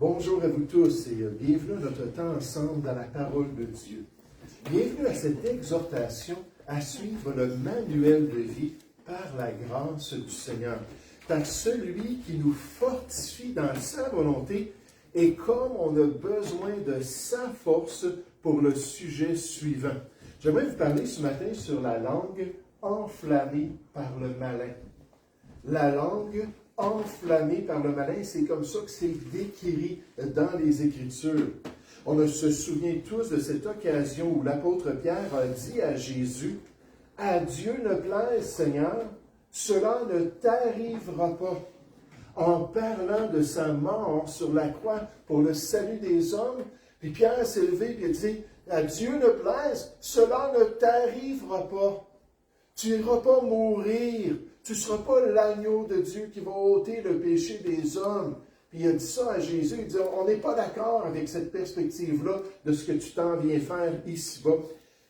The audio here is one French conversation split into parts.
Bonjour à vous tous et bienvenue à notre temps ensemble dans la parole de Dieu. Bienvenue à cette exhortation à suivre le manuel de vie par la grâce du Seigneur, par celui qui nous fortifie dans sa volonté et comme on a besoin de sa force pour le sujet suivant. J'aimerais vous parler ce matin sur la langue enflammée par le malin. La langue enflammée par le malin, c'est comme ça que c'est décrit dans les Écritures. On se souvient tous de cette occasion où l'apôtre Pierre a dit à Jésus, « À Dieu ne plaise, Seigneur, cela ne t'arrivera pas. » En parlant de sa mort sur la croix pour le salut des hommes, puis Pierre s'est levé et a dit, « À Dieu ne plaise, cela ne t'arrivera pas. Tu n'iras pas mourir. Tu ne seras pas l'agneau de Dieu qui va ôter le péché des hommes. » Puis il a dit ça à Jésus, il dit, on n'est pas d'accord avec cette perspective-là de ce que tu t'en viens faire ici-bas.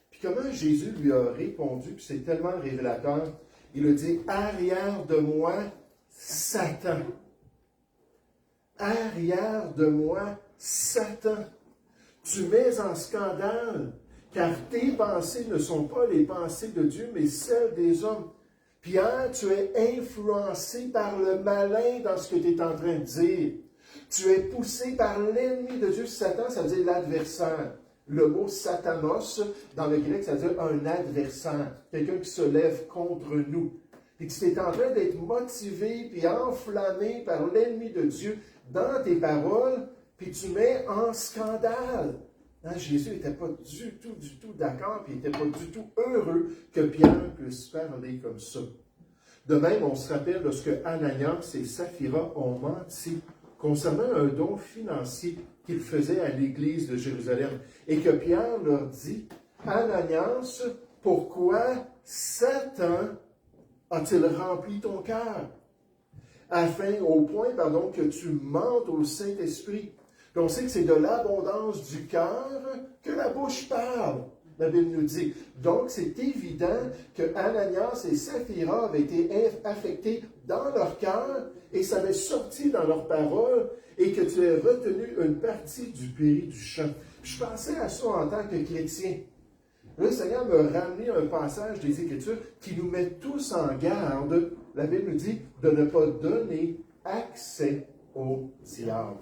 Puis comment Jésus lui a répondu, puis c'est tellement révélateur, il a dit, arrière de moi, Satan. Arrière de moi, Satan. Tu mets en scandale, car tes pensées ne sont pas les pensées de Dieu, mais celles des hommes. Pierre, tu es influencé par le malin dans ce que tu es en train de dire. Tu es poussé par l'ennemi de Dieu. Satan, ça veut dire l'adversaire. Le mot satanos, dans le grec, ça veut dire un adversaire. Quelqu'un qui se lève contre nous. Et que tu es en train d'être motivé puis enflammé par l'ennemi de Dieu dans tes paroles, puis tu mets en scandale. Non, Jésus n'était pas du tout d'accord, puis il n'était pas du tout heureux que Pierre puisse parler comme ça. De même, on se rappelle de ce que Ananias et Saphira ont menti concernant un don financier qu'ils faisaient à l'église de Jérusalem. Et que Pierre leur dit, Ananias, pourquoi Satan a-t-il rempli ton cœur? Au point que tu mentes au Saint-Esprit. Puis on sait que c'est de l'abondance du cœur que la bouche parle, la Bible nous dit. Donc, c'est évident que Ananias et Saphira avaient été affectés dans leur cœur et ça avait sorti dans leurs paroles et que tu as retenu une partie du péri du chant. Puis je pensais à ça en tant que chrétien. Là, le Seigneur m'a ramené un passage des Écritures qui nous met tous en garde. La Bible nous dit de ne pas donner accès au diable.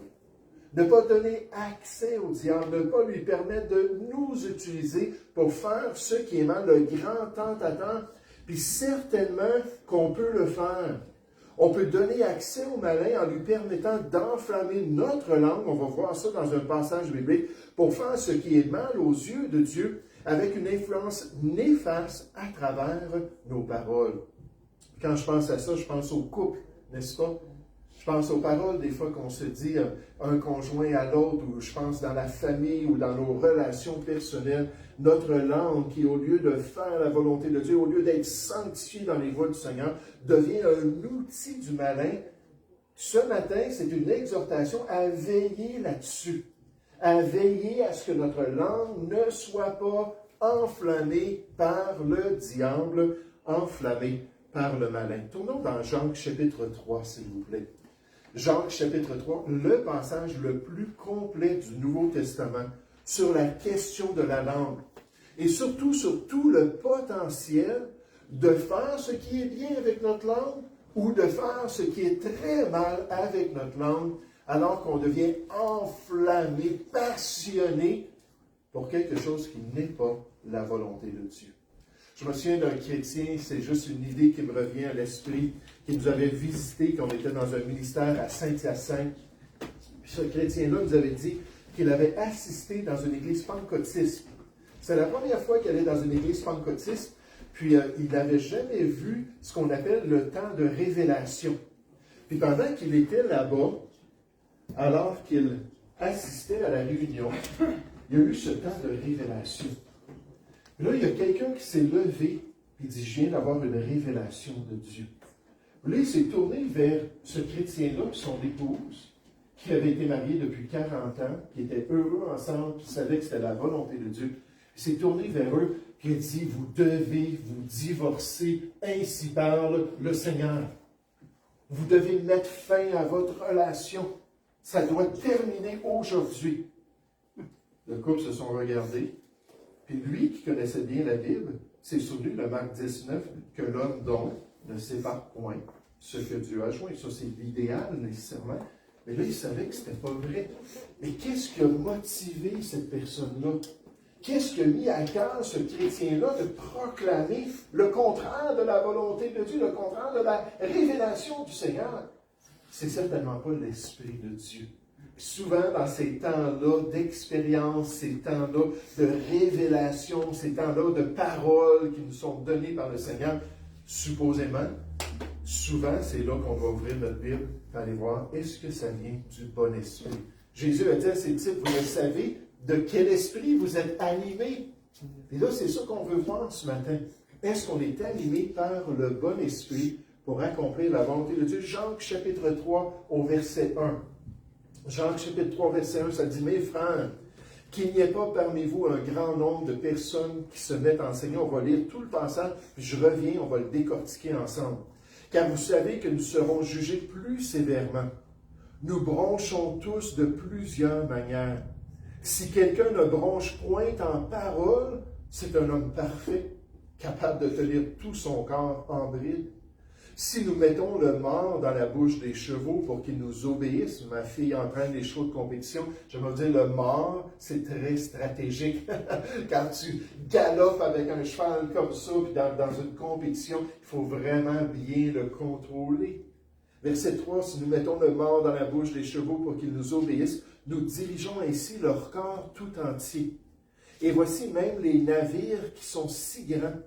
Ne pas donner accès au diable, ne pas lui permettre de nous utiliser pour faire ce qui est mal, le grand tentateur. Puis certainement qu'on peut le faire. On peut donner accès au malin en lui permettant d'enflammer notre langue, on va voir ça dans un passage biblique, pour faire ce qui est mal aux yeux de Dieu, avec une influence néfaste à travers nos paroles. Quand je pense à ça, je pense au couple, n'est-ce pas? Je pense aux paroles des fois qu'on se dit un conjoint à l'autre, ou je pense dans la famille ou dans nos relations personnelles, notre langue qui, au lieu de faire la volonté de Dieu, au lieu d'être sanctifiée dans les voies du Seigneur, devient un outil du malin. Ce matin, c'est une exhortation à veiller là-dessus, à veiller à ce que notre langue ne soit pas enflammée par le diable, enflammée par le malin. Tournons dans Jacques chapitre 3, s'il vous plaît. Jacques chapitre 3, le passage le plus complet du Nouveau Testament sur la question de la langue et surtout sur tout le potentiel de faire ce qui est bien avec notre langue ou de faire ce qui est très mal avec notre langue alors qu'on devient enflammé, passionné pour quelque chose qui n'est pas la volonté de Dieu. Je me souviens d'un chrétien, c'est juste une idée qui me revient à l'esprit, qui nous avait visité, qu'on était dans un ministère à Saint-Hyacinthe. Puis ce chrétien-là nous avait dit qu'il avait assisté dans une église pentecôtiste. C'est la première fois qu'il allait dans une église pentecôtiste, puis il n'avait jamais vu ce qu'on appelle le temps de révélation. Puis pendant qu'il était là-bas, alors qu'il assistait à la réunion, il y a eu ce temps de révélation. Là, il y a quelqu'un qui s'est levé et dit, je viens d'avoir une révélation de Dieu. Là, il s'est tourné vers ce chrétien-là, son épouse, qui avait été mariée depuis 40 ans, qui étaient heureux ensemble, qui savaient que c'était la volonté de Dieu. Il s'est tourné vers eux, puis il a dit, vous devez vous divorcer, ainsi parle le Seigneur. Vous devez mettre fin à votre relation. Ça doit terminer aujourd'hui. Le couple se sont regardés. Puis lui, qui connaissait bien la Bible, s'est souvenu de Marc 19, que l'homme donc ne sépare point ce que Dieu a joint. Ça, c'est l'idéal nécessairement. Mais là, il savait que ce n'était pas vrai. Mais qu'est-ce qui a motivé cette personne-là? Qu'est-ce qui a mis à cœur ce chrétien-là de proclamer le contraire de la volonté de Dieu, le contraire de la révélation du Seigneur? C'est certainement pas l'Esprit de Dieu. Souvent, dans ces temps-là d'expérience, ces temps-là de révélation, ces temps-là de paroles qui nous sont données par le Seigneur, supposément, souvent, c'est là qu'on va ouvrir notre Bible et aller voir, est-ce que ça vient du bon esprit? Jésus a dit à ses disciples, vous le savez, de quel esprit vous êtes animés? Et là, c'est ça qu'on veut voir ce matin. Est-ce qu'on est animé par le bon esprit pour accomplir la volonté de Dieu? Jacques chapitre 3 au verset 1. Jacques chapitre 3 verset 1, ça dit, mes frères, qu'il n'y ait pas parmi vous un grand nombre de personnes qui se mettent à enseigner. On va lire tout le passage, puis je reviens, on va le décortiquer ensemble. Car vous savez que nous serons jugés plus sévèrement. Nous bronchons tous de plusieurs manières. Si quelqu'un ne bronche point en parole, c'est un homme parfait, capable de tenir tout son corps en bride. Si nous mettons le mors dans la bouche des chevaux pour qu'ils nous obéissent, ma fille entraîne les chevaux de compétition, je vais dire le mors, c'est très stratégique. Quand tu galopes avec un cheval comme ça, puis dans une compétition, il faut vraiment bien le contrôler. Verset 3, si nous mettons le mors dans la bouche des chevaux pour qu'ils nous obéissent, nous dirigeons ainsi leur corps tout entier. Et voici même les navires qui sont si grands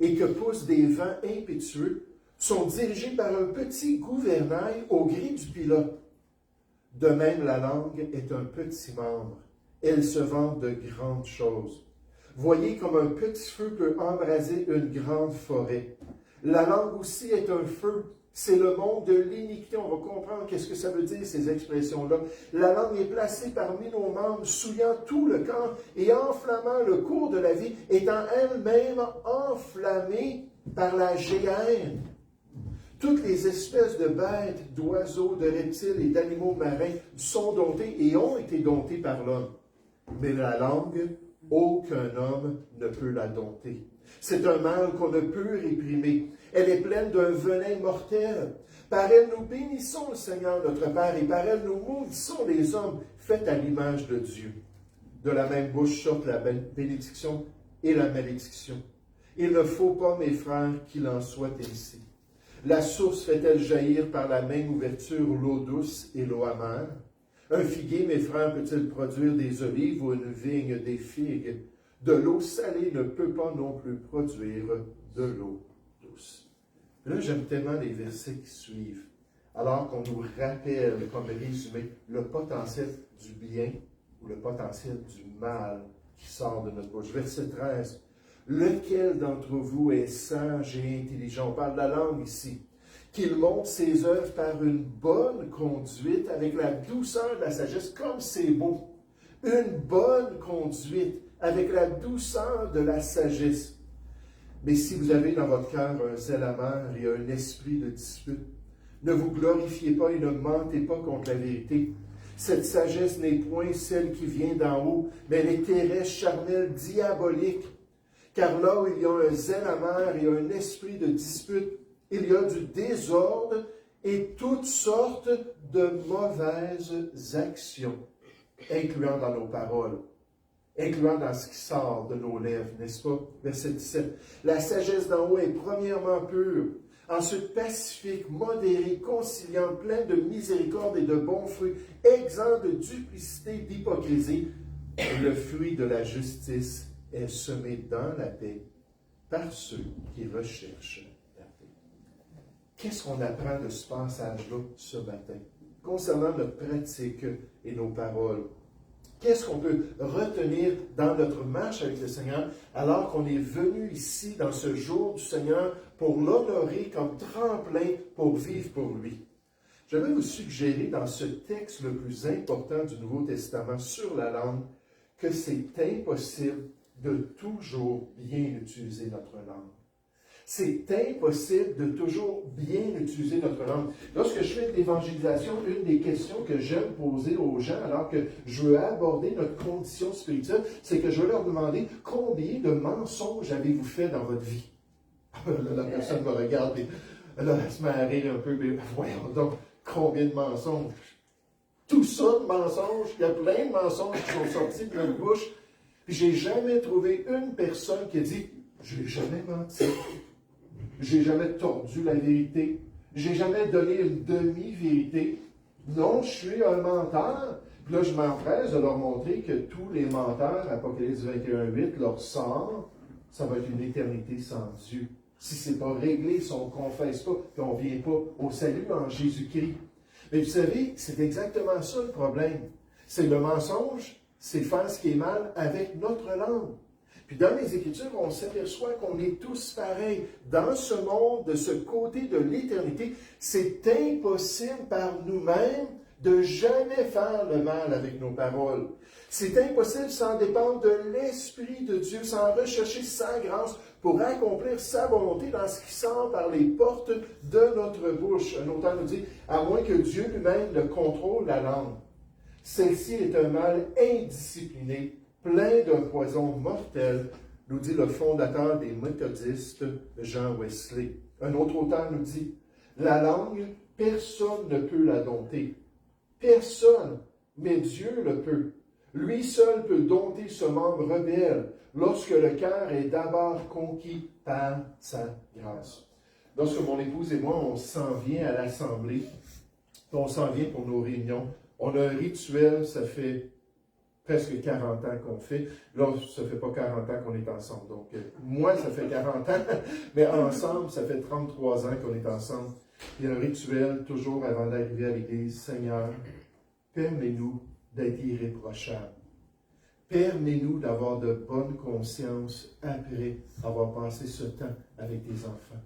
et que poussent des vents impétueux, sont dirigés par un petit gouvernail au gré du pilote. De même, la langue est un petit membre. Elle se vante de grandes choses. Voyez comme un petit feu peut embraser une grande forêt. La langue aussi est un feu. C'est le monde de l'iniquité. On va comprendre qu'est-ce que ça veut dire, ces expressions-là. La langue est placée parmi nos membres, souillant tout le corps et enflammant le cours de la vie, étant elle-même enflammée par la géhenne. Toutes les espèces de bêtes, d'oiseaux, de reptiles et d'animaux marins sont domptés et ont été domptés par l'homme. Mais la langue, aucun homme ne peut la dompter. C'est un mal qu'on ne peut réprimer. Elle est pleine d'un venin mortel. Par elle, nous bénissons le Seigneur notre Père et par elle, nous maudissons les hommes faits à l'image de Dieu. De la même bouche sortent la bénédiction et la malédiction. Il ne faut pas, mes frères, qu'il en soit ainsi. La source fait-elle jaillir par la même ouverture l'eau douce et l'eau amère? Un figuier, mes frères, peut-il produire des olives ou une vigne des figues? De l'eau salée ne peut pas non plus produire de l'eau douce. Là, j'aime tellement les versets qui suivent, alors qu'on nous rappelle, comme résumé, le potentiel du bien ou le potentiel du mal qui sort de notre bouche. Verset 13. Lequel d'entre vous est sage et intelligent? On parle de la langue ici. Qu'il montre ses œuvres par une bonne conduite, avec la douceur de la sagesse, comme c'est beau. Une bonne conduite, avec la douceur de la sagesse. Mais si vous avez dans votre cœur un zèle amer et un esprit de dispute, ne vous glorifiez pas et ne mentez pas contre la vérité. Cette sagesse n'est point celle qui vient d'en haut, mais elle est terrestre, charnelle, diabolique. Car là où il y a un zèle amer et un esprit de dispute, il y a du désordre et toutes sortes de mauvaises actions, incluant dans nos paroles, incluant dans ce qui sort de nos lèvres, n'est-ce pas? Verset 17. La sagesse d'en haut est premièrement pure, ensuite pacifique, modérée, conciliante, pleine de miséricorde et de bons fruits, exempt de duplicité, d'hypocrisie. Et le fruit de la justice est semé dans la paix par ceux qui recherchent la paix. Qu'est-ce qu'on apprend de ce passage-là ce matin concernant notre pratique et nos paroles? Qu'est-ce qu'on peut retenir dans notre marche avec le Seigneur alors qu'on est venu ici dans ce jour du Seigneur pour l'honorer comme tremplin pour vivre pour lui? Je vais vous suggérer dans ce texte le plus important du Nouveau Testament sur la langue que c'est impossible de toujours bien utiliser notre langue. C'est impossible de toujours bien utiliser notre langue. Lorsque je fais de l'évangélisation, une des questions que j'aime poser aux gens, alors que je veux aborder notre condition spirituelle, c'est que je veux leur demander combien de mensonges avez-vous fait dans votre vie? La personne me regarde et là, elle se met à rire un peu, mais voyons donc, combien de mensonges? Tout ça de mensonges, il y a plein de mensonges qui sont sortis de notre bouche. Puis j'ai jamais trouvé une personne qui a dit « J'ai jamais menti, j'ai jamais tordu la vérité, j'ai jamais donné une demi-vérité. Non, je suis un menteur. » Puis là, je m'empresse de leur montrer que tous les menteurs, Apocalypse 21:8, leur sort, ça va être une éternité sans Dieu. Si ce n'est pas réglé, si on ne confesse pas, puis on ne vient pas au salut en Jésus-Christ. Mais vous savez, c'est exactement ça le problème. C'est le mensonge, c'est faire ce qui est mal avec notre langue. Puis dans les Écritures, on s'aperçoit qu'on est tous pareils. Dans ce monde, de ce côté de l'éternité, c'est impossible par nous-mêmes de jamais faire le mal avec nos paroles. C'est impossible sans dépendre de l'Esprit de Dieu, sans rechercher sa grâce pour accomplir sa volonté dans ce qui sort par les portes de notre bouche. Un auteur nous dit, à moins que Dieu lui-même ne contrôle la langue. Celle-ci est un mal indiscipliné, plein d'un poison mortel, nous dit le fondateur des méthodistes, Jean Wesley. Un autre auteur nous dit, la langue, personne ne peut la dompter. Personne, mais Dieu le peut. Lui seul peut dompter ce membre rebelle lorsque le cœur est d'abord conquis par sa grâce. Lorsque mon épouse et moi, on s'en vient à l'assemblée, on s'en vient pour nos réunions, on a un rituel, ça fait presque 40 ans qu'on fait. Là, ça ne fait pas 40 ans qu'on est ensemble. Donc, moi, ça fait 40 ans, mais ensemble, ça fait 33 ans qu'on est ensemble. Il y a un rituel, toujours avant d'arriver à l'église. Seigneur, permets-nous d'être irréprochables. Permets-nous d'avoir de bonne conscience après avoir passé ce temps avec tes enfants.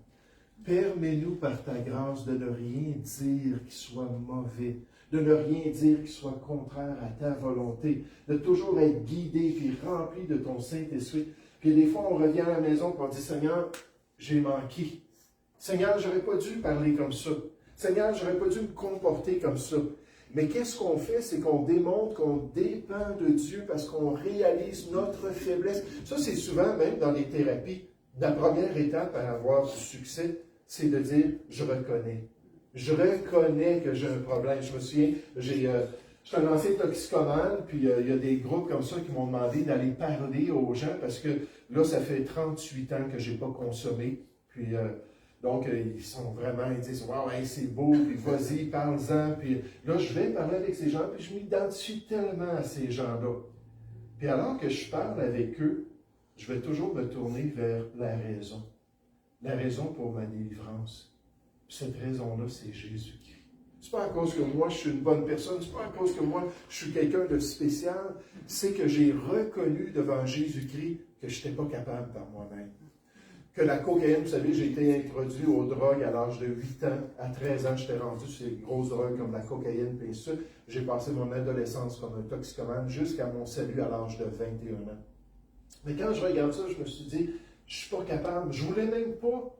Permets-nous par ta grâce de ne rien dire qui soit mauvais, de ne rien dire qui soit contraire à ta volonté, de toujours être guidé puis rempli de ton Saint-Esprit. Puis des fois, on revient à la maison et on dit, Seigneur, j'ai manqué. Seigneur, j'aurais pas dû parler comme ça. Seigneur, j'aurais pas dû me comporter comme ça. Mais qu'est-ce qu'on fait? C'est qu'on démontre qu'on dépend de Dieu parce qu'on réalise notre faiblesse. Ça, c'est souvent, même dans les thérapies, la première étape à avoir du succès, c'est de dire, je reconnais. Je reconnais que j'ai un problème. Je me souviens, je suis un ancien toxicomane, puis il y a des groupes comme ça qui m'ont demandé d'aller parler aux gens parce que là, ça fait 38 ans que je n'ai pas consommé. Puis donc, ils sont vraiment, ils disent, wow, hey, c'est beau, puis vas-y, parle-en. Puis là, je vais parler avec ces gens, puis je m'identifie tellement à ces gens-là. Puis alors que je parle avec eux, je vais toujours me tourner vers la raison. La raison pour ma délivrance. Puis cette raison-là, c'est Jésus-Christ. C'est pas à cause que moi, je suis une bonne personne, c'est pas à cause que moi, je suis quelqu'un de spécial. C'est que j'ai reconnu devant Jésus-Christ que je n'étais pas capable par moi-même. Que la cocaïne, vous savez, j'ai été introduit aux drogues à l'âge de 8 ans. À 13 ans, j'étais rendu sur ces grosses drogues comme la cocaïne et ça. J'ai passé mon adolescence comme un toxicomane jusqu'à mon salut à l'âge de 21 ans. Mais quand je regarde ça, je me suis dit, je ne suis pas capable. Je ne voulais même pas.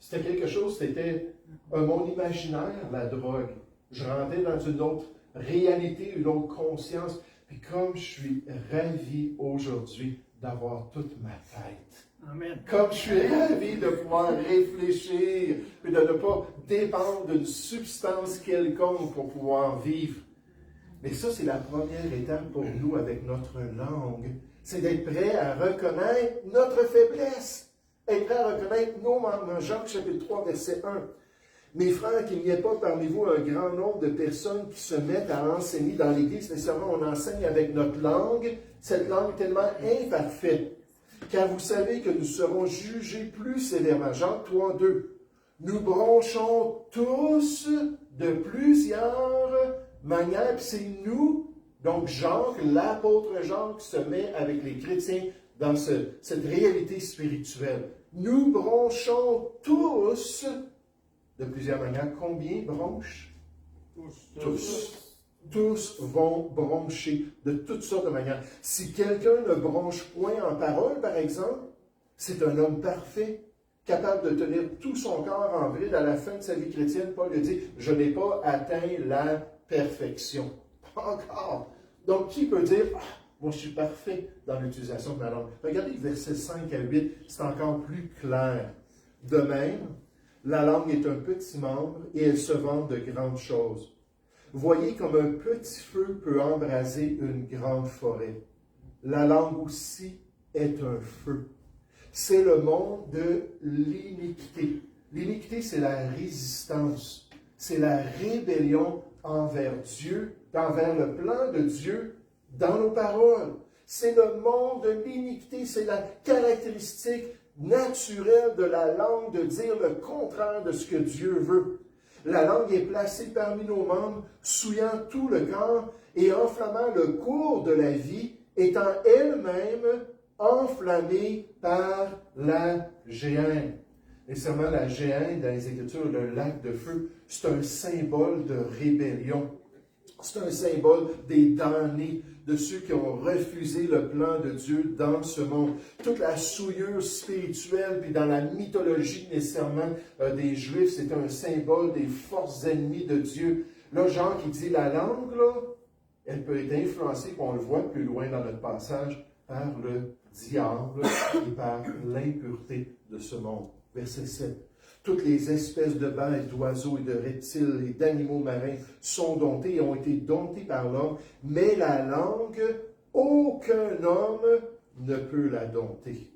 C'était quelque chose, c'était mon imaginaire, la drogue. Je rentrais dans une autre réalité, une autre conscience. Puis comme je suis ravi aujourd'hui d'avoir toute ma tête. Amen. Comme je suis ravi de pouvoir réfléchir et de ne pas dépendre d'une substance quelconque pour pouvoir vivre. Mais ça, c'est la première étape pour nous avec notre langue. C'est d'être prêt à reconnaître notre faiblesse. Être prêt à reconnaître nos manquements. Jacques chapitre 3, verset 1. Mes frères, qu'il n'y ait pas parmi vous un grand nombre de personnes qui se mettent à enseigner dans l'Église. Nécessairement, on enseigne avec notre langue, cette langue tellement imparfaite. Car vous savez que nous serons jugés plus sévèrement. Jacques 3, 2. Nous bronchons tous de plusieurs manières. Puis c'est nous, donc Jacques, l'apôtre Jacques, se met avec les chrétiens dans cette réalité spirituelle. Nous bronchons tous de plusieurs manières. Combien bronchent? Tous. Tous vont broncher de toutes sortes de manières. Si quelqu'un ne bronche point en parole, par exemple, c'est un homme parfait, capable de tenir tout son corps en bride à la fin de sa vie chrétienne. Paul a dit, je n'ai pas atteint la perfection. Pas encore. Donc, qui peut dire, ah, moi je suis parfait dans l'utilisation de ma langue? Regardez versets 5 à 8, c'est encore plus clair. De même, la langue est un petit membre et elle se vante de grandes choses. Voyez comme un petit feu peut embraser une grande forêt. La langue aussi est un feu. C'est le monde de l'iniquité. L'iniquité, c'est la résistance. C'est la rébellion envers Dieu, envers le plan de Dieu dans nos paroles. C'est le monde de l'iniquité. C'est la caractéristique naturelle de la langue de dire le contraire de ce que Dieu veut. La langue est placée parmi nos membres, souillant tout le corps et enflammant le cours de la vie, étant elle-même enflammée par la géhenne. Nécessairement, la géhenne, dans les Écritures, le lac de feu, c'est un symbole de rébellion. C'est un symbole des damnés, de ceux qui ont refusé le plan de Dieu dans ce monde. Toute la souillure spirituelle, puis dans la mythologie nécessairement des Juifs, c'est un symbole des forces ennemies de Dieu. Là, Jean qui dit la langue, là, elle peut être influencée, puis on le voit plus loin dans notre passage, par le diable et par l'impureté de ce monde. Verset 7. Toutes les espèces de bêtes, d'oiseaux et de reptiles et d'animaux marins sont domptés et ont été domptés par l'homme, mais la langue, aucun homme ne peut la dompter.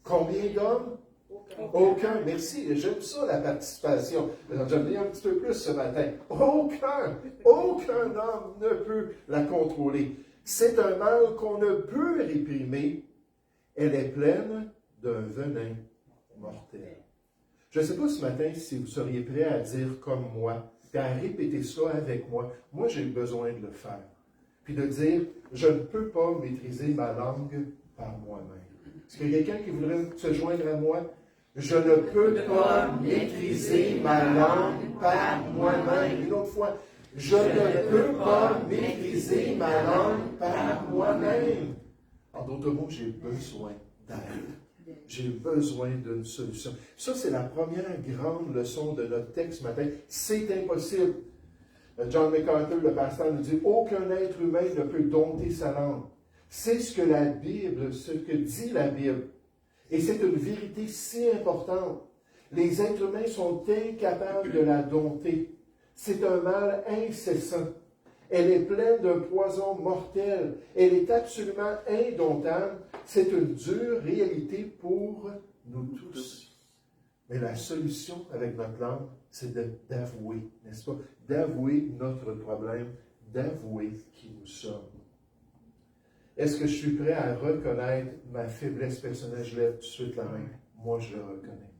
Combien d'hommes? Aucun. Merci, j'aime ça la participation. J'en ai un petit peu plus ce matin. Aucun homme ne peut la contrôler. C'est un mal qu'on ne peut réprimer. Elle est pleine d'un venin mortel. Je ne sais pas ce matin si vous seriez prêt à dire comme moi, et à répéter cela avec moi. Moi, j'ai besoin de le faire. Puis de dire, je ne peux pas maîtriser ma langue par moi-même. Est-ce qu'il y a quelqu'un qui voudrait se joindre à moi? Je ne peux pas maîtriser ma langue par moi-même. Une autre fois, je ne peux pas maîtriser ma langue par moi-même. En d'autres mots, j'ai besoin d'aide. J'ai besoin d'une solution. Ça, c'est la première grande leçon de notre texte ce matin. C'est impossible. John MacArthur, le pasteur, nous dit « Aucun être humain ne peut dompter sa langue. » C'est ce que la Bible, ce que dit la Bible. Et c'est une vérité si importante. Les êtres humains sont incapables de la dompter. C'est un mal incessant. Elle est pleine d'un poison mortel. Elle est absolument indomptable. C'est une dure réalité pour nous tous. Mais la solution avec notre langue, c'est d'avouer, n'est-ce pas? D'avouer notre problème, d'avouer qui nous sommes. Est-ce que je suis prêt à reconnaître ma faiblesse personnelle? Je lève tout de suite la main. Moi, je le reconnais.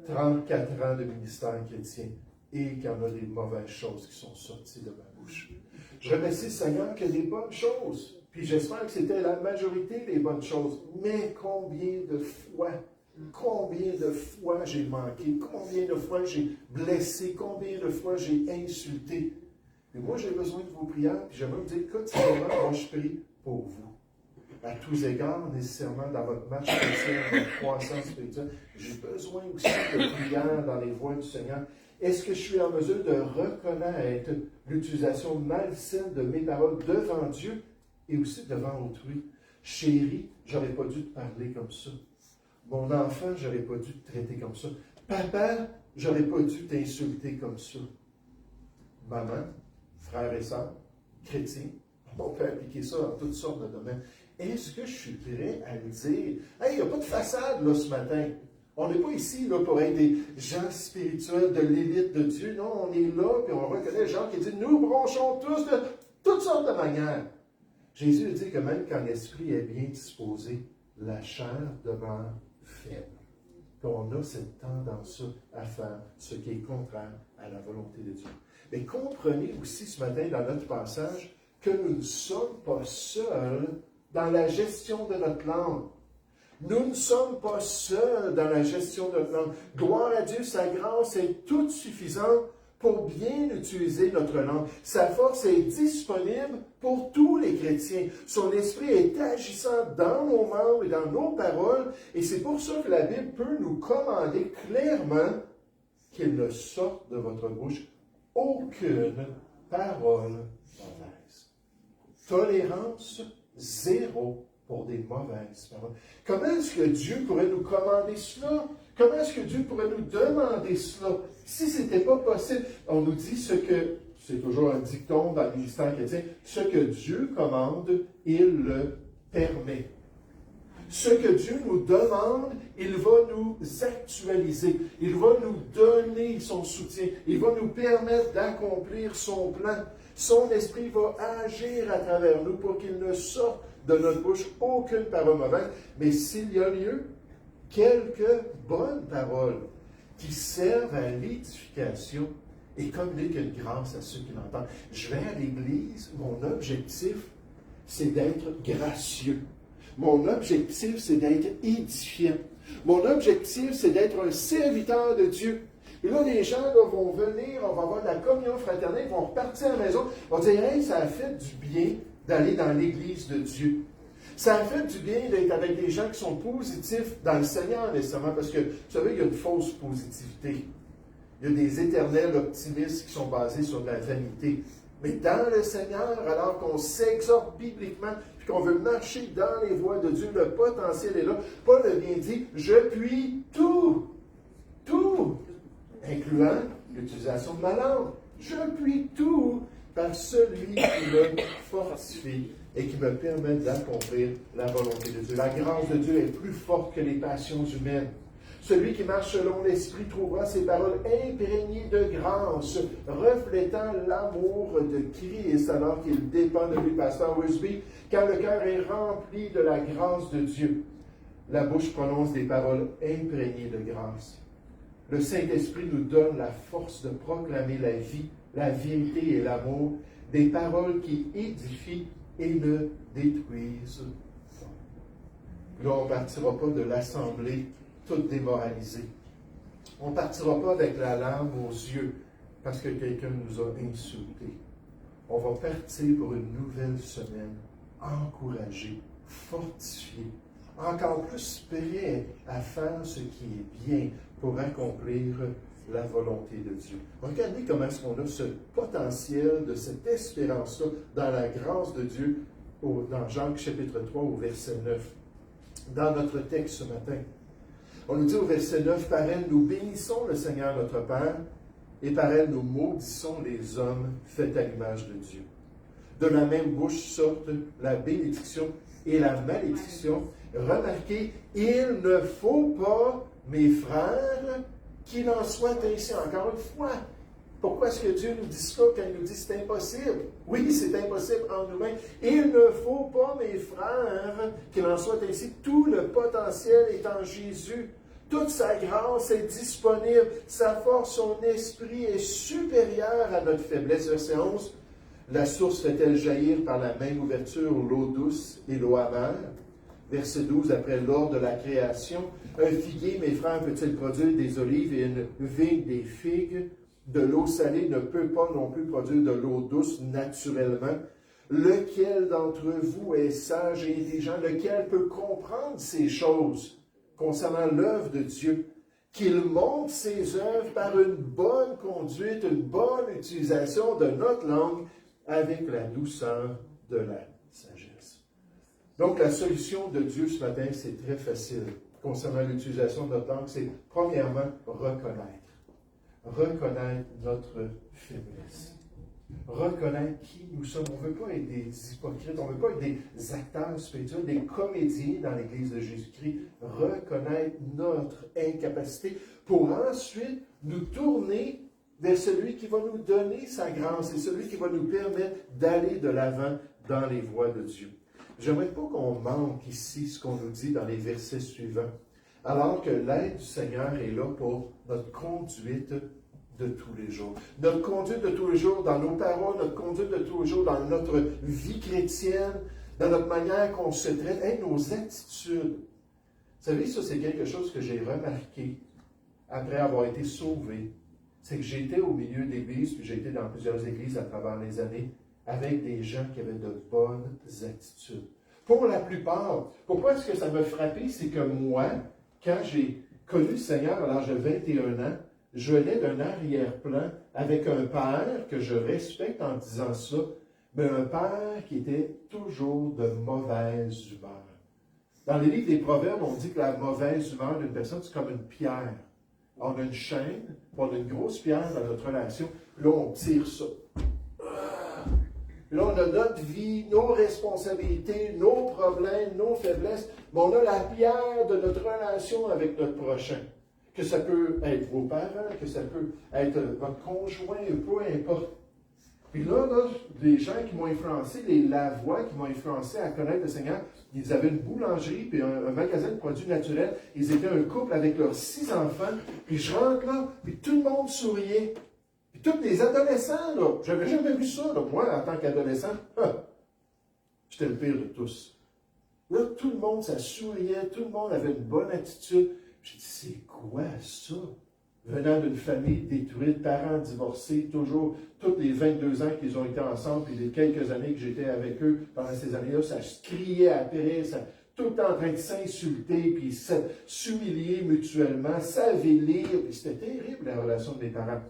34 ans de ministère chrétien et qu'il y en a des mauvaises choses qui sont sorties de ma bouche. Je remercie le Seigneur qu'il y a des bonnes choses. Puis j'espère que c'était la majorité des bonnes choses. Mais combien de fois j'ai manqué, combien de fois j'ai blessé, combien de fois j'ai insulté. Et moi, j'ai besoin de vos prières. Puis j'aimerais vous dire, quotidiennement, moi, je prie pour vous. À tous égards, nécessairement, dans votre marche chrétienne, dans votre croissance spirituelle, j'ai besoin aussi de prières dans les voies du Seigneur. Est-ce que je suis en mesure de reconnaître l'utilisation malsaine de mes paroles devant Dieu et aussi devant autrui? Chérie, j'aurais pas dû te parler comme ça. Mon enfant, j'aurais pas dû te traiter comme ça. Papa, j'aurais pas dû t'insulter comme ça. Maman, frères et sœurs, chrétiens, on peut appliquer ça dans toutes sortes de domaines. Est-ce que je suis prêt à le dire? Hey, il n'y a pas de façade là ce matin. On n'est pas ici là, pour être des gens spirituels de l'élite de Dieu. Non, on est là et on reconnaît Jean qui dit « Nous bronchons tous de toutes sortes de manières. » Jésus dit que même quand l'esprit est bien disposé, la chair demeure faible. On a cette tendance à faire ce qui est contraire à la volonté de Dieu. Mais comprenez aussi ce matin dans notre passage que nous ne sommes pas seuls dans la gestion de notre langue. Nous ne sommes pas seuls dans la gestion de notre langue. Gloire à Dieu, sa grâce est toute suffisante pour bien utiliser notre langue. Sa force est disponible pour tous les chrétiens. Son esprit est agissant dans nos membres et dans nos paroles. Et c'est pour ça que la Bible peut nous commander clairement qu'il ne sorte de votre bouche aucune parole mauvaise. Tolérance zéro pour des mauvaises paroles. Comment est-ce que Dieu pourrait nous commander cela? Comment est-ce que Dieu pourrait nous demander cela? Si ce n'était pas possible, on nous dit c'est toujours un dicton dans le ministère chrétien, ce que Dieu commande, il le permet. Ce que Dieu nous demande, il va nous actualiser. Il va nous donner son soutien. Il va nous permettre d'accomplir son plan. Son esprit va agir à travers nous pour qu'il ne sorte de notre bouche aucune parole mauvaise. Mais s'il y a lieu, quelques bonnes paroles qui servent à l'édification et communiquent une grâce à ceux qui l'entendent. Je vais à l'Église, mon objectif, c'est d'être gracieux. Mon objectif, c'est d'être édifiant. Mon objectif, c'est d'être un serviteur de Dieu. Et là, les gens là, vont venir, on va avoir de la communion fraternelle, ils vont repartir à la maison, on va dire, hey, ça a fait du bien d'aller dans l'Église de Dieu. Ça a fait du bien d'être avec des gens qui sont positifs dans le Seigneur, nécessairement, parce que, vous savez, il y a une fausse positivité. Il y a des éternels optimistes qui sont basés sur de la vanité. Mais dans le Seigneur, alors qu'on s'exhorte bibliquement, puis qu'on veut marcher dans les voies de Dieu, le potentiel est là. Paul a bien dit, je puis tout, incluant l'utilisation de ma langue. Je puis tout par celui qui me fortifie et qui me permet d'accomplir la volonté de Dieu. La grâce de Dieu est plus forte que les passions humaines. Celui qui marche selon l'Esprit trouvera ses paroles imprégnées de grâce, reflétant l'amour de Christ alors qu'il dépend de lui, pasteur Wisby, car le cœur est rempli de la grâce de Dieu. La bouche prononce des paroles imprégnées de grâce. Le Saint-Esprit nous donne la force de proclamer la vie, la vérité et l'amour, des paroles qui édifient et ne détruisent pas. Là, on ne partira pas de l'assemblée toute démoralisée. On ne partira pas avec la larme aux yeux parce que quelqu'un nous a insultés. On va partir pour une nouvelle semaine, encouragé, fortifié, encore plus prêt à faire ce qui est bien pour accomplir la volonté de Dieu. Regardez comment est-ce qu'on a ce potentiel de cette espérance-là dans la grâce de Dieu dans Jacques chapitre 3 au verset 9. Dans notre texte ce matin, on nous dit au verset 9, « Par elle, nous bénissons le Seigneur notre Père, et par elle, nous maudissons les hommes faits à l'image de Dieu. De la même bouche sortent la bénédiction et la malédiction. Remarquez, il ne faut pas, mes frères, qu'il en soit ainsi. » Encore une fois, pourquoi est-ce que Dieu nous dit ça quand il nous dit c'est impossible? Oui, c'est impossible en nous-mêmes. Il ne faut pas, mes frères, qu'il en soit ainsi. Tout le potentiel est en Jésus. Toute sa grâce est disponible. Sa force, son esprit est supérieur à notre faiblesse. Verset 11. La source fait-elle jaillir par la même ouverture l'eau douce et l'eau amère? Verset 12, après l'ordre de la création. Un figuier, mes frères, peut-il produire des olives et une vigne des figues? De l'eau salée ne peut pas non plus produire de l'eau douce naturellement. Lequel d'entre vous est sage et intelligent? Lequel peut comprendre ces choses concernant l'œuvre de Dieu? Qu'il montre ses œuvres par une bonne conduite, une bonne utilisation de notre langue avec la douceur de la sagesse. Donc, la solution de Dieu ce matin, c'est très facile concernant l'utilisation de notre langue. C'est premièrement reconnaître. Reconnaître notre faiblesse. Reconnaître qui nous sommes. On ne veut pas être des hypocrites, on ne veut pas être des acteurs spirituels, des comédiens dans l'Église de Jésus-Christ. Reconnaître notre incapacité pour ensuite nous tourner vers celui qui va nous donner sa grâce et celui qui va nous permettre d'aller de l'avant dans les voies de Dieu. J'aimerais pas qu'on manque ici ce qu'on nous dit dans les versets suivants. Alors que l'aide du Seigneur est là pour notre conduite de tous les jours. Notre conduite de tous les jours dans nos paroles, notre conduite de tous les jours dans notre vie chrétienne, dans notre manière qu'on se traite, nos attitudes. Vous savez, ça c'est quelque chose que j'ai remarqué après avoir été sauvé. c'est que j'étais au milieu d'églises, puis j'ai été dans plusieurs églises à travers les années, avec des gens qui avaient de bonnes attitudes. Pour la plupart, pourquoi est-ce que ça m'a frappé? C'est que moi, quand j'ai connu le Seigneur à l'âge de 21 ans, je venais d'un arrière-plan avec un père que je respecte en disant ça, mais un père qui était toujours de mauvaise humeur. Dans les livres des Proverbes, on dit que la mauvaise humeur d'une personne, c'est comme une pierre. On a une chaîne, on a une grosse pierre dans notre relation, puis là, on tire ça. Puis là, on a notre vie, nos responsabilités, nos problèmes, nos faiblesses, mais on a la pierre de notre relation avec notre prochain. Que ça peut être vos parents, que ça peut être votre conjoint, peu importe. Puis là, les gens qui m'ont influencé, les Lavoie qui m'ont influencé à connaître le Seigneur, ils avaient une boulangerie puis un magasin de produits naturels. Ils étaient un couple avec leurs 6 enfants. Puis je rentre là, puis tout le monde souriait. Puis tous les adolescents, là, j'avais jamais vu ça. Là. Moi, en tant qu'adolescent, j'étais le pire de tous. Là, tout le monde, ça souriait, tout le monde avait une bonne attitude. J'ai dit, c'est quoi ça? Venant d'une famille détruite, parents divorcés, toujours, toutes les 22 ans qu'ils ont été ensemble, puis les quelques années que j'étais avec eux pendant ces années-là, ça se criait après, ça, tout le temps en train de s'insulter, puis s'humilier mutuellement, s'avélir, puis c'était terrible la relation de mes parents.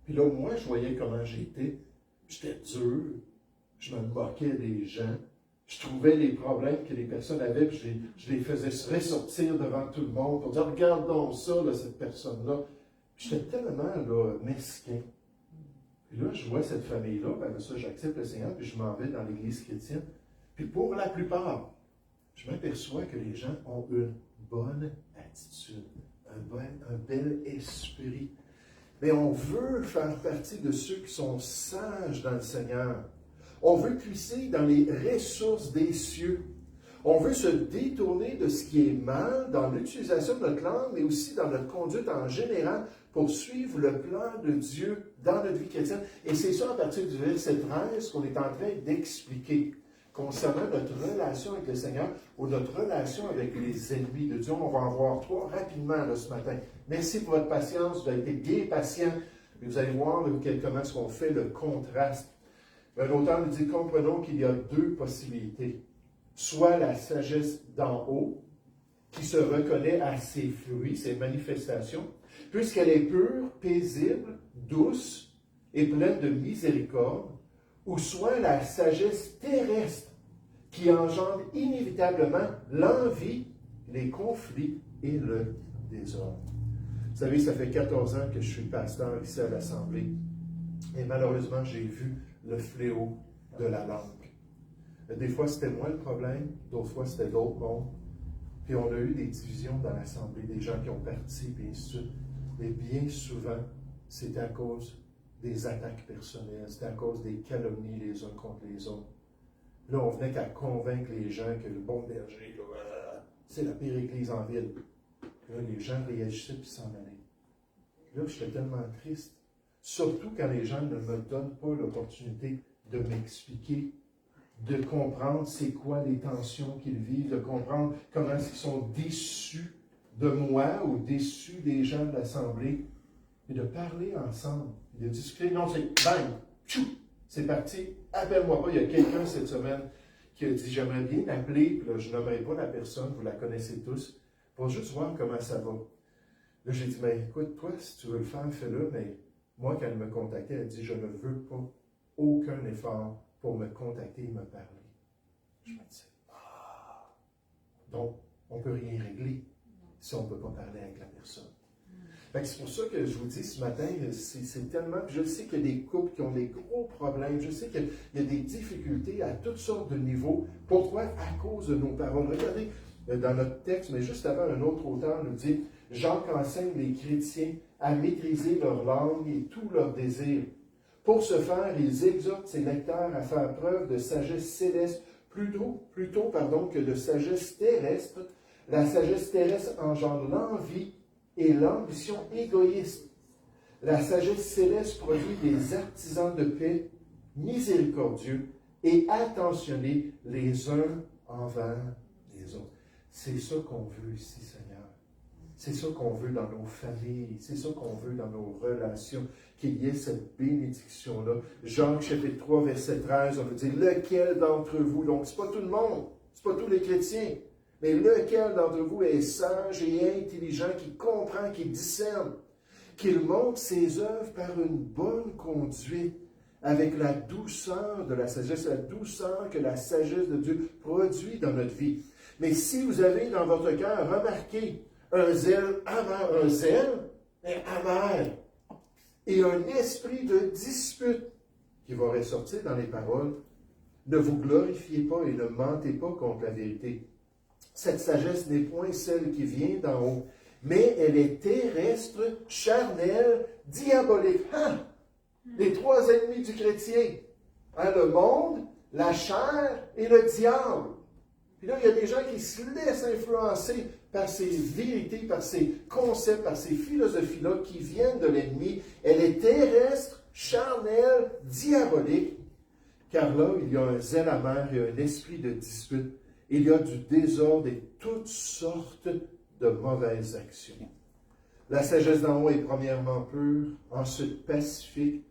Puis là, moi, je voyais comment j'étais, j'étais dur, je me moquais des gens, je trouvais les problèmes que les personnes avaient, puis je les faisais ressortir devant tout le monde pour dire « Regarde donc ça, là, cette personne-là. » J'étais tellement là, mesquin. Puis là, je vois cette famille-là, ben ça, j'accepte le Seigneur, puis je m'en vais dans l'Église chrétienne. Puis pour la plupart, je m'aperçois que les gens ont une bonne attitude, un bel esprit. Mais on veut faire partie de ceux qui sont sages dans le Seigneur. On veut puiser dans les ressources des cieux. On veut se détourner de ce qui est mal dans l'utilisation de notre langue, mais aussi dans notre conduite en général pour suivre le plan de Dieu dans notre vie chrétienne. Et c'est ça, à partir du verset 13, qu'on est en train d'expliquer concernant notre relation avec le Seigneur ou notre relation avec les ennemis de Dieu. On va en voir 3 rapidement là, ce matin. Merci pour votre patience. Vous avez été bien patient. Vous allez voir là, comment est-ce qu'on fait le contraste. L'auteur nous dit, comprenons qu'il y a 2 possibilités. Soit la sagesse d'en haut, qui se reconnaît à ses fruits, ses manifestations, puisqu'elle est pure, paisible, douce et pleine de miséricorde, ou soit la sagesse terrestre, qui engendre inévitablement l'envie, les conflits et le désordre. Vous savez, ça fait 14 ans que je suis pasteur ici à l'Assemblée, et malheureusement, j'ai vu le fléau de la langue. Des fois, c'était moi le problème, d'autres fois, c'était d'autres mondes. Puis on a eu des divisions dans l'Assemblée, des gens qui ont parti, puis ainsi de suite. Mais bien souvent, c'était à cause des attaques personnelles, c'était à cause des calomnies les uns contre les autres. Là, on venait qu'à convaincre les gens que le bon berger, c'est la pire église en ville. Là, les gens réagissaient puis s'en allaient. Là, j'étais tellement triste. Surtout quand les gens ne me donnent pas l'opportunité de m'expliquer, de comprendre c'est quoi les tensions qu'ils vivent, de comprendre comment ils sont déçus de moi ou déçus des gens de l'Assemblée, et de parler ensemble, de discuter. Non, c'est bang, tchou, c'est parti, appelle-moi pas. Il y a quelqu'un cette semaine qui a dit, j'aimerais bien appeler, puis là, je nommerai pas la personne, vous la connaissez tous, pour juste voir comment ça va. Là, j'ai dit, mais écoute, toi, si tu veux le faire, fais-le, mais moi, quand elle me contactait, elle dit, je ne veux pas aucun effort pour me contacter et me parler. Je me disais, donc, on ne peut rien régler si on ne peut pas parler avec la personne. C'est pour ça que je vous dis ce matin, c'est tellement, je sais qu'il y a des couples qui ont des gros problèmes, je sais qu'il y a des difficultés à toutes sortes de niveaux. Pourquoi? À cause de nos paroles. Regardez dans notre texte, mais juste avant, un autre auteur nous dit, Jacques enseigne les chrétiens à maîtriser leur langue et tous leurs désirs. Pour ce faire, ils exhortent ses lecteurs à faire preuve de sagesse céleste plutôt que de sagesse terrestre. La sagesse terrestre engendre l'envie et l'ambition égoïste. La sagesse céleste produit des artisans de paix miséricordieux et attentionnés les uns envers les autres. C'est ça qu'on veut ici, Seigneur. C'est ça qu'on veut dans nos familles, c'est ça qu'on veut dans nos relations, qu'il y ait cette bénédiction-là. Jean chapitre 3, verset 13, on nous dit, lequel d'entre vous, donc c'est pas tout le monde, c'est pas tous les chrétiens, mais lequel d'entre vous est sage et intelligent, qui comprend, qui discerne, qu'il montre ses œuvres par une bonne conduite, avec la douceur de la sagesse, la douceur que la sagesse de Dieu produit dans notre vie. Mais si vous avez dans votre cœur remarqué un zèle amer, et un esprit de dispute qui va ressortir dans les paroles, ne vous glorifiez pas et ne mentez pas contre la vérité. Cette sagesse n'est point celle qui vient d'en haut, mais elle est terrestre, charnelle, diabolique. Ah! Les trois ennemis du chrétien. Hein, le monde, la chair et le diable. Puis là, il y a des gens qui se laissent influencer par ces vérités, par ces concepts, par ces philosophies-là qui viennent de l'ennemi. Elle est terrestre, charnelle, diabolique. Car là, il y a un zèle amer et un esprit de dispute. Il y a du désordre et toutes sortes de mauvaises actions. La sagesse d'en haut est premièrement pure, ensuite pacifique,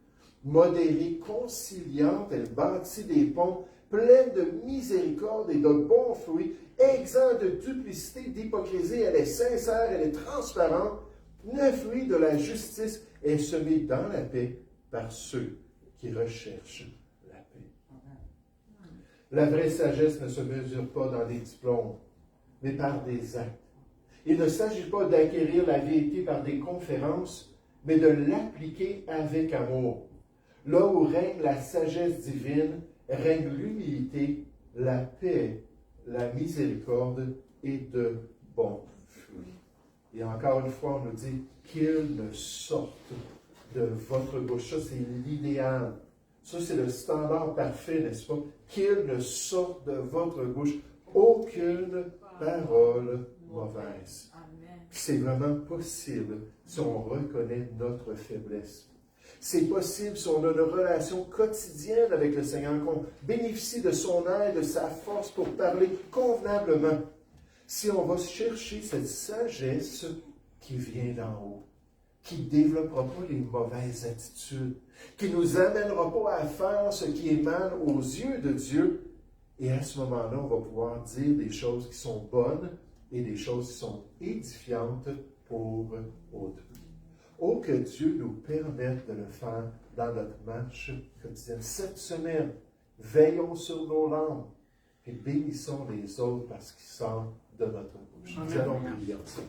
modérée, conciliante. Elle bâtit des ponts pleines de miséricorde et de bons fruits, exempts de duplicité, d'hypocrisie. Elle est sincère, elle est transparente. Le fruit de la justice est semé dans la paix par ceux qui recherchent la paix. La vraie sagesse ne se mesure pas dans des diplômes, mais par des actes. Il ne s'agit pas d'acquérir la vérité par des conférences, mais de l'appliquer avec amour. Là où règne la sagesse divine, règne l'humilité, la paix, la miséricorde et de bons fruits. Et encore une fois, on nous dit qu'il ne sorte de votre bouche. Ça, c'est l'idéal. Ça, c'est le standard parfait, n'est-ce pas? Qu'il ne sorte de votre bouche aucune parole mauvaise. C'est vraiment possible si on reconnaît notre faiblesse. C'est possible si on a une relation quotidienne avec le Seigneur, qu'on bénéficie de son aide, de sa force pour parler convenablement. Si on va chercher cette sagesse qui vient d'en haut, qui ne développera pas les mauvaises attitudes, qui ne nous amènera pas à faire ce qui est mal aux yeux de Dieu. Et à ce moment-là, on va pouvoir dire des choses qui sont bonnes et des choses qui sont édifiantes pour autrui. Oh, que Dieu nous permette de le faire dans notre marche quotidienne. Cette semaine, veillons sur nos langues et bénissons les autres parce qu'ils sortent de notre bouche. Nous allons prier ensemble.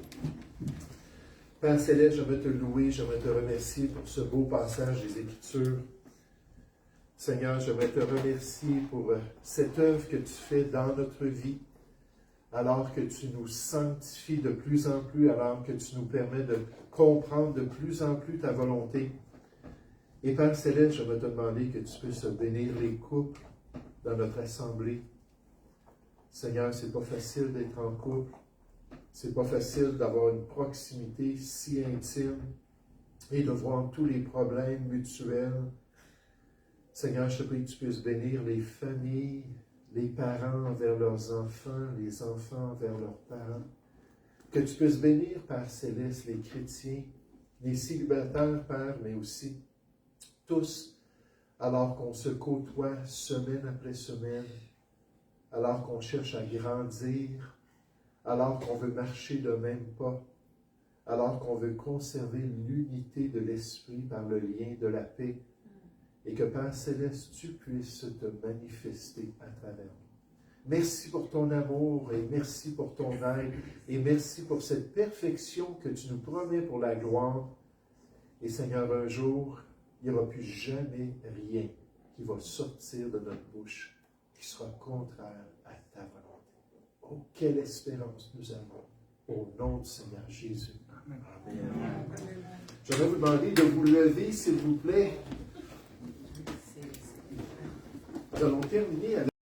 Père Céleste, je veux te louer, je veux te remercier pour ce beau passage des Écritures. Seigneur, je veux te remercier pour cette œuvre que tu fais dans notre vie, alors que tu nous sanctifies de plus en plus, alors que tu nous permets de comprendre de plus en plus ta volonté. Et Père Céleste, je veux te demander que tu puisses bénir les couples dans notre assemblée. Seigneur, c'est pas facile d'être en couple. C'est pas facile d'avoir une proximité si intime et de voir tous les problèmes mutuels. Seigneur, je te prie que tu puisses bénir les familles, les parents envers leurs enfants, les enfants envers leurs parents. Que tu puisses bénir, Père Céleste, les chrétiens, les célibataires, Père, mais aussi tous, alors qu'on se côtoie semaine après semaine, alors qu'on cherche à grandir, alors qu'on veut marcher de même pas, alors qu'on veut conserver l'unité de l'esprit par le lien de la paix, et que, Père Céleste, tu puisses te manifester à travers nous. Merci pour ton amour, et merci pour ton aide, et merci pour cette perfection que tu nous promets pour la gloire. Et Seigneur, un jour, il n'y aura plus jamais rien qui va sortir de notre bouche qui sera contraire à ta volonté. Oh, quelle espérance nous avons au nom du Seigneur Jésus. Amen. Amen. Je vais vous demander de vous lever, s'il vous plaît. Nous allons terminer avec